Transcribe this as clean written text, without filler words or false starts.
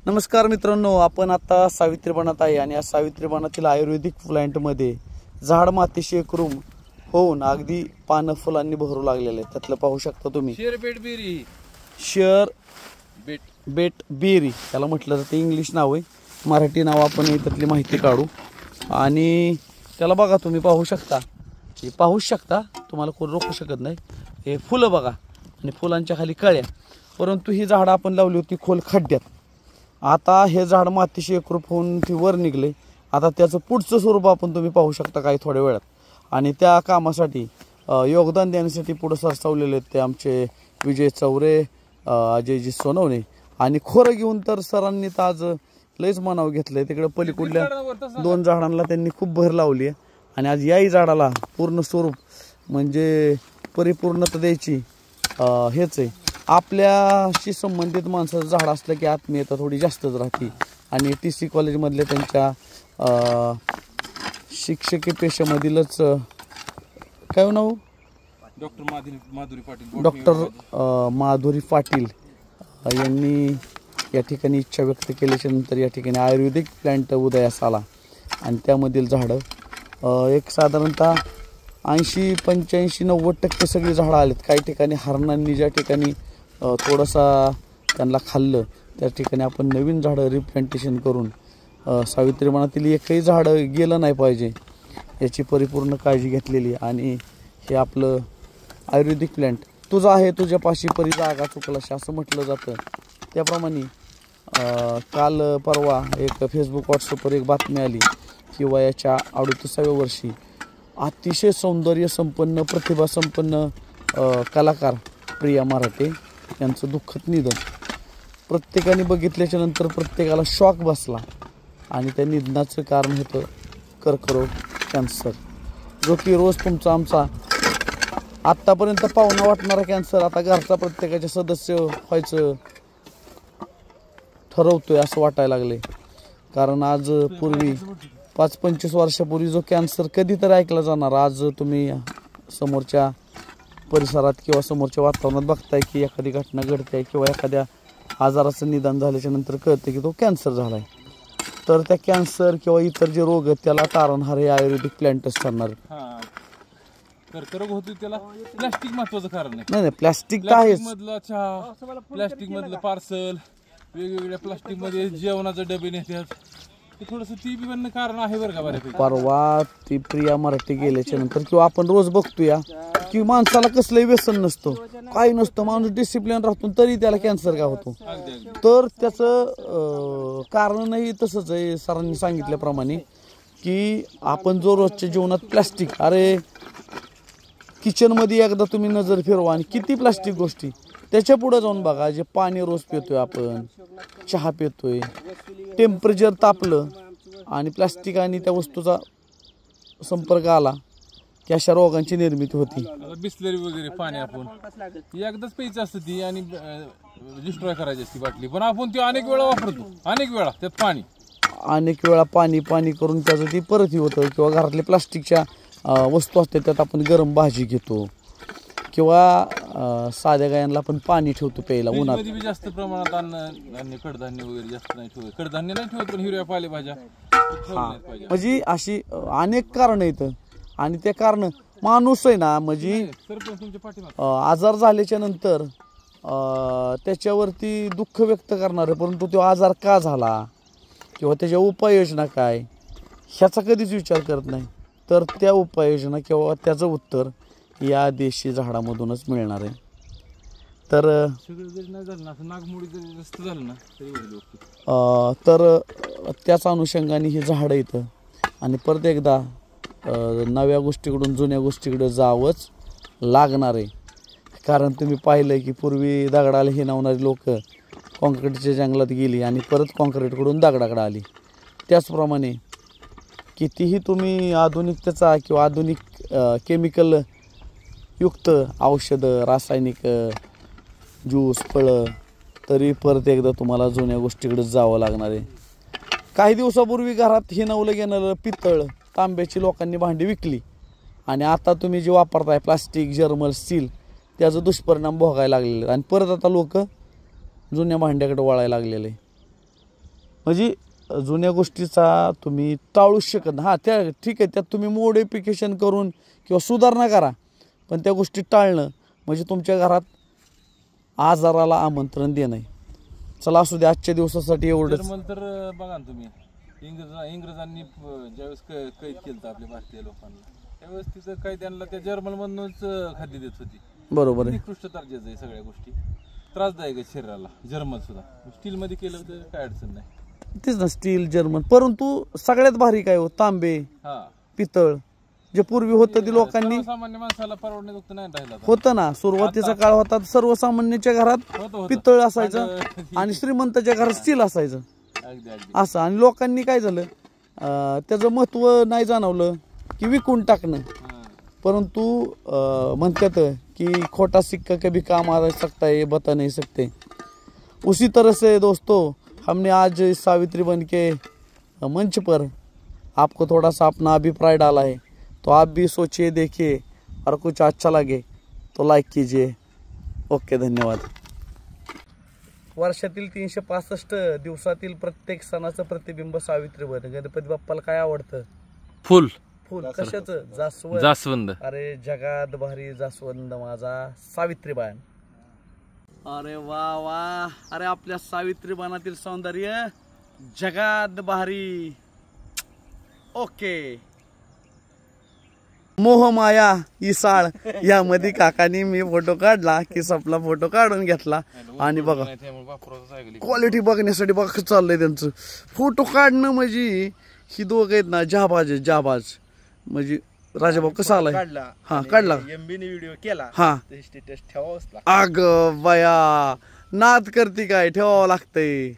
नमस्कार मित्रांनो, आपण आता सावित्रीवनात आहे आणि या सावित्रीवनातील आयुर्वेदिक प्लांटमध्ये झाड मातीशी एकरूम होऊन अगदी पानं फुलांनी भरू लागलेले आहेत. त्यातलं पाहू शकता तुम्ही शेअर बेट बेरी त्याला म्हटलं जातं. इंग्लिश नाव आहे, मराठी नाव आपण त्यातली माहिती काढू. आणि त्याला बघा तुम्ही पाहू शकता, हे पाहू शकता, तुम्हाला कोण रोखू शकत नाही. हे फुलं बघा आणि फुलांच्या खाली कळ्या. परंतु ही झाडं आपण लावली होती खोल खड्ड्यात. आता हे झाड मातीशी एकरूप होऊन ती वर निघले. आता त्याचं पुढचं स्वरूप आपण तुम्ही पाहू शकता काही थोड्या वेळात. आणि त्या कामासाठी योगदान देण्यासाठी पुढं सरसावलेले आहेत ते आमचे विजय चौरे, अजयजी सोनवणे. आणि खोरं घेऊन तर सरांनी तर आज लयच मनाव घेतलंय. तिकडे पलीकडल्या 2 झाडांना त्यांनी खूप भर लावली आहे. आणि आज याही झाडाला पूर्ण स्वरूप म्हणजे परिपूर्णता द्यायची हेच आहे. आपल्याशी संबंधित माणसाचं झाड असलं की आत्मीयता थोडी जास्तच राहते. आणि TC कॉलेजमधल्या त्यांच्या शिक्षकी पेशामधीलच काय नाव, डॉक्टर माधुरी पाटील यांनी या ठिकाणी इच्छा व्यक्त केल्याच्या नंतर या ठिकाणी आयुर्वेदिक प्लांट उदयास आला. आणि त्यामधील झाडं एक साधारणतः 80-85-90% सगळी झाडं आलेत. काही ठिकाणी हरणांनी ज्या ठिकाणी थोडासा त्यांना खाल्लं त्या ठिकाणी आपण नवीन झाडं रिप्लांटेशन करून सावित्रीवनातील एकही झाडं गेलं नाही पाहिजे याची परिपूर्ण काळजी घेतलेली. आणि हे आपलं आयुर्वेदिक प्लांट तुझं आहे तुझ्यापाशी परी जागा चुकलाशी असं म्हटलं जातं. त्याप्रमाणे काल परवा एक फेसबुक व्हॉट्सअपवर एक बातमी आली की वयाच्या 38व्या वर्षी अतिशय सौंदर्य संपन्न प्रतिभा संपन्न कलाकार प्रिया मराठे यांचं दुःखद निधन. प्रत्येकाने बघितल्याच्या नंतर प्रत्येकाला शॉक बसला. आणि त्या निधनाचं कारण होतं कर्करोग, कॅन्सर, जो की रोज तुमचा आमचा आत्तापर्यंत पाहुणा वाटणारा कॅन्सर आता घरचा प्रत्येकाचे सदस्य व्हायचं ठरवतोय असं वाटायला लागले. कारण आज पूर्वी 5-25 वर्षापूर्वी जो कॅन्सर कधी तर ऐकला जाणार, आज तुम्ही समोरच्या परिसरात किंवा समोरच्या वातावरणात बघताय की एखादी घटना घडते किंवा एखाद्या आजाराचं निदान झाल्याच्या नंतर कळते की तो कॅन्सर झाला आहे. तर त्या कॅन्सर किंवा इतर जे रोग आहेत त्याला तारणहार हे आयुर्वेदिक प्लांटच ठरणार. कर्करोग होतो त्याला प्लास्टिक महत्वाचं कारण नाही, प्लास्टिक तर आहेच. मधलं चहा, प्लास्टिक मधलं पार्सल, वेगवेगळ्या प्लास्टिक मध्ये जेवणाचे डबे नेतात, थोडस ती पण कारण आहे बरं का बऱ्यापैकी. परवा ती प्रिया मराठी गेल्याच्या नंतर किंवा आपण रोज बघतोया की माणसाला कसलंही व्यसन नसतं, काही नसतं, माणूस डिसिप्लिन राहतो तरी त्याला कॅन्सर का होतो. तर त्याचं कारणही तसंच आहे. सरांनी सांगितल्याप्रमाणे की आपण जो रोजच्या जीवनात प्लास्टिक, अरे किचनमध्ये एकदा तुम्ही नजर फिरवा आणि किती प्लास्टिक गोष्टी. त्याच्या पुढे जाऊन बघा, जे पाणी रोज पितोय आपण, चहा पितोय, टेम्परेचर तापलं आणि प्लास्टिक आणि त्या वस्तूचा संपर्क आला की अशा रोगांची निर्मिती होती. बिस्लरी वगैरे पाणी आपण एकदाच प्यायचं असतं ती आणि डिस्ट्रॉय करायची असती बाटली, पण आपण ती अनेक वेळा वापरतो, अनेक वेळा त्यात पाणी अनेक वेळा पाणी करून त्याचं ती परत होतं. किंवा घरातले प्लास्टिकच्या वस्तू असतात त्यात आपण गरम भाजी घेतो किंवा साध्या गायांना आपण पाणी ठेवतो प्यायला उन्हात. जास्त प्रमाणात अन्न कडधान्य वगैरे जास्त नाही ठेवत, कडधान्य नाही ठेवत पण हिरव्या पालेभाज्या. म्हणजे अशी अनेक कारण आहेत. आणि ते कारण माणूस आहे ना, म्हणजे आजार झाल्याच्या नंतर त्याच्यावरती दुःख व्यक्त करणार आहे, परंतु तो आजार का झाला किंवा त्याच्या उपाययोजना काय ह्याचा कधीच विचार करत नाही. तर त्या उपाययोजना किंवा त्याचं उत्तर या देशी झाडामधूनच मिळणार आहे. तर त्याच अनुषंगाने ही झाडं येतं. आणि परत एकदा नव्या गोष्टीकडून जुन्या गोष्टीकडे जावंच लागणार आहे. कारण तुम्ही पाहिलं की पूर्वी दगडाला हिणवणारी लोक कॉन्क्रीटच्या जंगलात गेली आणि परत कॉन्क्रीटकडून दगडाकडे आली. त्याचप्रमाणे कितीही तुम्ही आधुनिकतेचा किंवा आधुनिक केमिकल युक्त औषधं, रासायनिक ज्यूस, फळं, तरी परत एकदा तुम्हाला जुन्या गोष्टीकडे जावं लागणार आहे. काही दिवसापूर्वी घरात हिणवलं गेलेलं पितळ, तांब्याची लोकांनी भांडी विकली आणि आता तुम्ही जे वापरताय प्लास्टिक, जर्मल, स्टील, त्याचा दुष्परिणाम भोगायला लागलेले. आणि परत आता लोक जुन्या भांड्याकडे वळायला लागलेले. म्हणजे जुन्या गोष्टीचा तुम्ही टाळूच शकत नाही. हां त्या ठीक आहे, त्यात तुम्ही मोडिफिकेशन करून किंवा सुधारणा करा, पण त्या गोष्टी टाळणं म्हणजे तुमच्या घरात आजाराला आमंत्रण देणं आहे. चला असू दे, आजच्या दिवसासाठी एवढंच. जर्मन तर बघा ना तुम्ही, इंग्रजांनी ज्यावेळेस कैद केलं आपल्या भारतीय लोकांना, त्यावेळेस तिथं कैद्यांना त्या जर्मनमधूनच खाद्य देत होती. बरोबर आहे. निकृष्ट दर्जाचं आहे सगळ्या गोष्टी, त्रासदायक आहे शरीराला. जर्मन सुद्धा स्टीलमध्ये केलं तर काय अडचण नाही. तेच ना, स्टील जर्मन. परंतु सगळ्यात भारी काय हो, तांबे हा पितळ जे पूर्वी होतं ते लोकांनी सामान्य माणसाला परवडण्याजोगतं नाही राहिला आता. होतं ना. सुरुवातीचा काळ होता सर्वसामान्याच्या घरात होतं. पितळ असायचं आणि श्रीमंताच्या घरात स्टील असायचं अगदी अगदी. असं. आणि लोकांनी काय झालं, त्याचं महत्व नाही जाणवलं की विकून टाकणं. हा. परंतु म्हणतात कि खोटा सिक्का कभी काम आ सकता है, ये बता नहीं सकते. उसी तरह से दोस्तों, हमने आज इस सावित्री बन के मंच पर आपको थोड़ा सा अपना अभिप्राय डाला है, तो आप भी सोचिए, देखिए और कुछ अच्छा लगे तो लाइक कीजिए. ओके, धन्यवाद. वर्षातील 365 दिवसातील प्रत्येक सणाचं प्रतिबिंब सावित्रीबन. गणपती बाप्पाला काय आवडतं? फुल. फुल. कशाचं? जास्वंद. जास्वंद. अरे जगात भारी जास्वंद माझा सावित्रीबान. अरे वा वा. अरे आपल्या सावित्रीबानातील सौंदर्य जगात भारी. ओके. मोहमाया इसाळ यामध्ये काकानी मी फोटो काढला की आपला फोटो काढून घेतला. आणि बघा क्वालिटी बघण्यासाठी बघा कसं चाललंय त्यांचं. फोटो काढणं म्हणजे ही दोघं आहेत ना, जहाबाज. म्हणजे राजाभाऊ कसा आलाय? हा काढला. व्हिडिओ केला. हा स्टेटस ठेवावंच लागतं. अग बया, नाद करते काय, ठेवावं लागतंय.